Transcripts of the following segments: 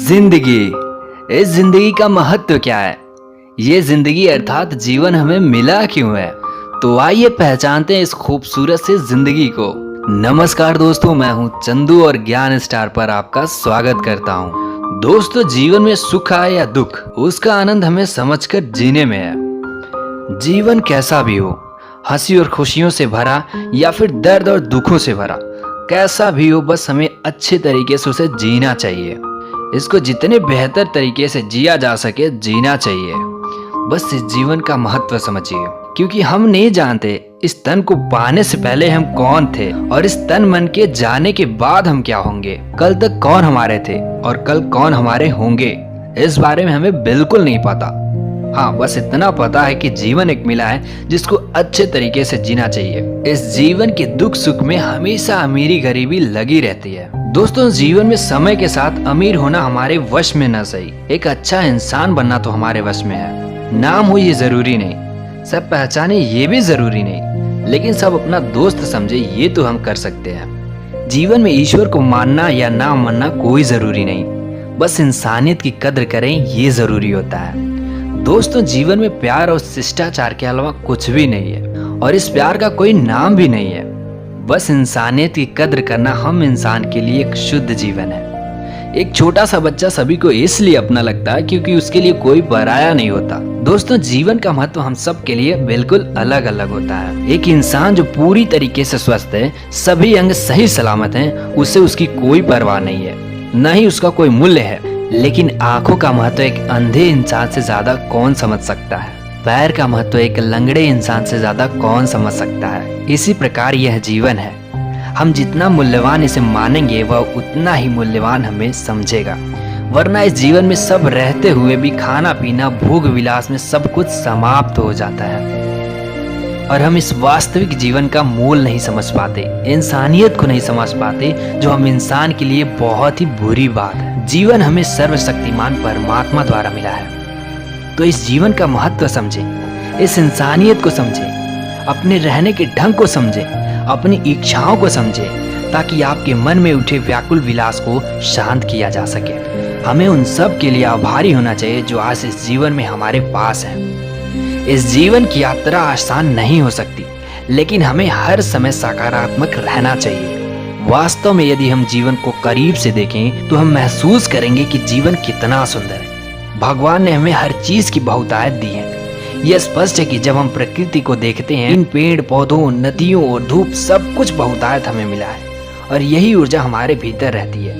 जिंदगी, इस जिंदगी का महत्व क्या है? ये जिंदगी अर्थात जीवन हमें मिला क्यों है? तो आइए पहचानते हैं इस खूबसूरत से जिंदगी को। नमस्कार दोस्तों, मैं हूं चंदू और ज्ञान स्टार पर आपका स्वागत करता हूं। दोस्तों, जीवन में सुख आए या दुख, उसका आनंद हमें समझकर जीने में है। जीवन कैसा भी हो, हंसी और खुशियों से भरा या फिर दर्द और दुखों से भरा, कैसा भी हो, बस हमें अच्छे तरीके से उसे जीना चाहिए। इसको जितने बेहतर तरीके से जिया जा सके जीना चाहिए। बस इस जीवन का महत्व समझिए, क्योंकि हम नहीं जानते इस तन को पाने से पहले हम कौन थे और इस तन मन के जाने के बाद हम क्या होंगे। कल तक कौन हमारे थे और कल कौन हमारे होंगे, इस बारे में हमें बिल्कुल नहीं पता। हाँ, बस इतना पता है कि जीवन एक मिला है जिसको अच्छे तरीके से जीना चाहिए। इस जीवन के दुख सुख में हमेशा अमीरी गरीबी लगी रहती है। दोस्तों, जीवन में समय के साथ अमीर होना हमारे वश में न सही, एक अच्छा इंसान बनना तो हमारे वश में है। नाम हो ये जरूरी नहीं, सब पहचाने ये भी जरूरी नहीं, लेकिन सब अपना दोस्त समझे ये तो हम कर सकते हैं। जीवन में ईश्वर को मानना या ना मानना कोई जरूरी नहीं, बस इंसानियत की कद्र करें ये जरूरी होता है। दोस्तों, जीवन में प्यार और शिष्टाचार के अलावा कुछ भी नहीं है और इस प्यार का कोई नाम भी नहीं है। बस इंसानियत की कद्र करना हम इंसान के लिए एक शुद्ध जीवन है। एक छोटा सा बच्चा सभी को इसलिए अपना लगता है क्योंकि उसके लिए कोई पराया नहीं होता। दोस्तों, जीवन का महत्व हम सब के लिए बिल्कुल अलग अलग होता है। एक इंसान जो पूरी तरीके से स्वस्थ है, सभी अंग सही सलामत हैं, उसे उसकी कोई परवाह नहीं है, न ही उसका कोई मूल्य है। लेकिन आंखों का महत्व एक अंधे इंसान से ज्यादा कौन समझ सकता है? पैर का महत्व एक लंगड़े इंसान से ज्यादा कौन समझ सकता है? इसी प्रकार यह जीवन है। हम जितना मूल्यवान इसे मानेंगे वह उतना ही मूल्यवान हमें समझेगा। वरना इस जीवन में सब रहते हुए भी खाना पीना भोग विलास में सब कुछ समाप्त हो जाता है और हम इस वास्तविक जीवन का मूल नहीं समझ पाते, इंसानियत को नहीं समझ पाते, जो हम इंसान के लिए बहुत ही बुरी बात है। जीवन हमें सर्वशक्तिमान परमात्मा द्वारा मिला है, तो इस जीवन का महत्व समझें, इस इंसानियत को समझें, अपने रहने के ढंग को समझें, अपनी इच्छाओं को समझें, ताकि आपके मन में उठे व्याकुल विलास को शांत किया जा सके। हमें उन सब के लिए आभारी होना चाहिए जो आज इस जीवन में हमारे पास है। इस जीवन की यात्रा आसान नहीं हो सकती, लेकिन हमें हर समय सकारात्मक रहना चाहिए। वास्तव में यदि हम जीवन को करीब से देखें तो हम महसूस करेंगे कि जीवन कितना सुंदर है। भगवान ने हमें हर चीज की बहुतायत दी है। यह स्पष्ट है कि जब हम प्रकृति को देखते हैं, इन पेड़ पौधों, नदियों और धूप, सब कुछ बहुतायत हमें मिला है और यही ऊर्जा हमारे भीतर रहती है।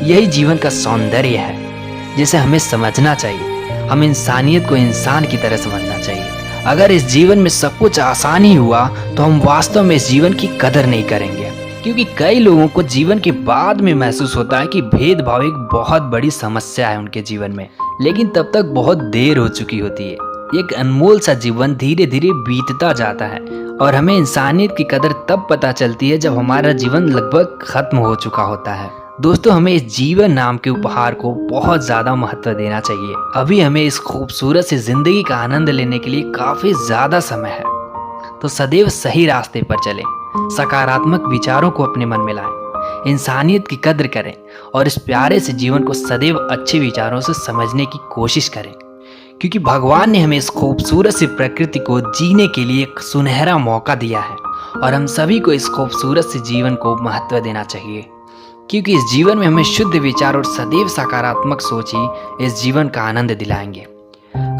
यही जीवन का सौंदर्य है जिसे हमें समझना चाहिए। हम इंसानियत को इंसान की तरह समझना चाहिए। अगर इस जीवन में सब कुछ आसान ही हुआ तो हम वास्तव में इस जीवन की कदर नहीं करेंगे, क्योंकि कई लोगों को जीवन के बाद में महसूस होता है कि भेदभाव एक बहुत बड़ी समस्या है उनके जीवन में, लेकिन तब तक बहुत देर हो चुकी होती है। एक अनमोल सा जीवन धीरे धीरे बीतता जाता है और हमें इंसानियत की कदर तब पता चलती है जब हमारा जीवन लगभग खत्म हो चुका होता है। दोस्तों, हमें इस जीवन नाम के उपहार को बहुत ज्यादा महत्व देना चाहिए। अभी हमें इस खूबसूरत सी जिंदगी का आनंद लेने के लिए काफी ज्यादा समय है, तो सदैव सही रास्ते पर चलें, सकारात्मक विचारों को अपने मन में लाएं, इंसानियत की कद्र करें और इस प्यारे से जीवन को सदैव अच्छे विचारों से समझने की कोशिश करें, क्योंकि भगवान ने हमें इस खूबसूरत सी प्रकृति को जीने के लिए एक सुनहरा मौका दिया है और हम सभी को इस खूबसूरत से जीवन को महत्व देना चाहिए, क्योंकि इस जीवन में हमें शुद्ध विचार और सदैव सकारात्मक सोच ही इस जीवन का आनंद दिलाएंगे।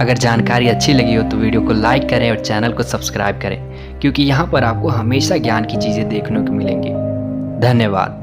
अगर जानकारी अच्छी लगी हो तो वीडियो को लाइक करें और चैनल को सब्सक्राइब करें, क्योंकि यहाँ पर आपको हमेशा ज्ञान की चीजें देखने को मिलेंगी। धन्यवाद।